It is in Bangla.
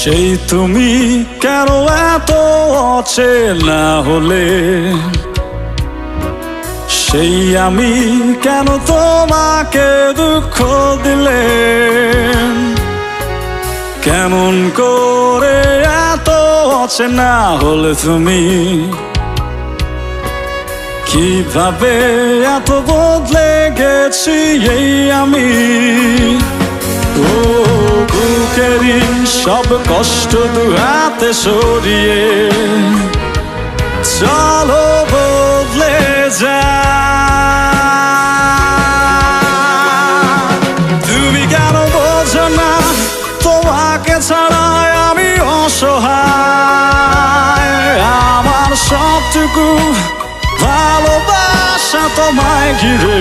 সেই তুমি কেন এত অচেনা হলে, সেই আমি কেন তোমাকে দুঃখ দিলে, কেমন করে এত অচেনা হলে তুমি, কিভাবে এত বদলে গেছি এই আমি। ও বুকেরই সব কষ্ট দু হাতে সরিয়ে চলো বদলে যা। তুমি কেন বোঝো না তোমাকে ছাড়া আমি অসহায়, আমার সবটুকু ভালোবাসা তোমায় ঘিরে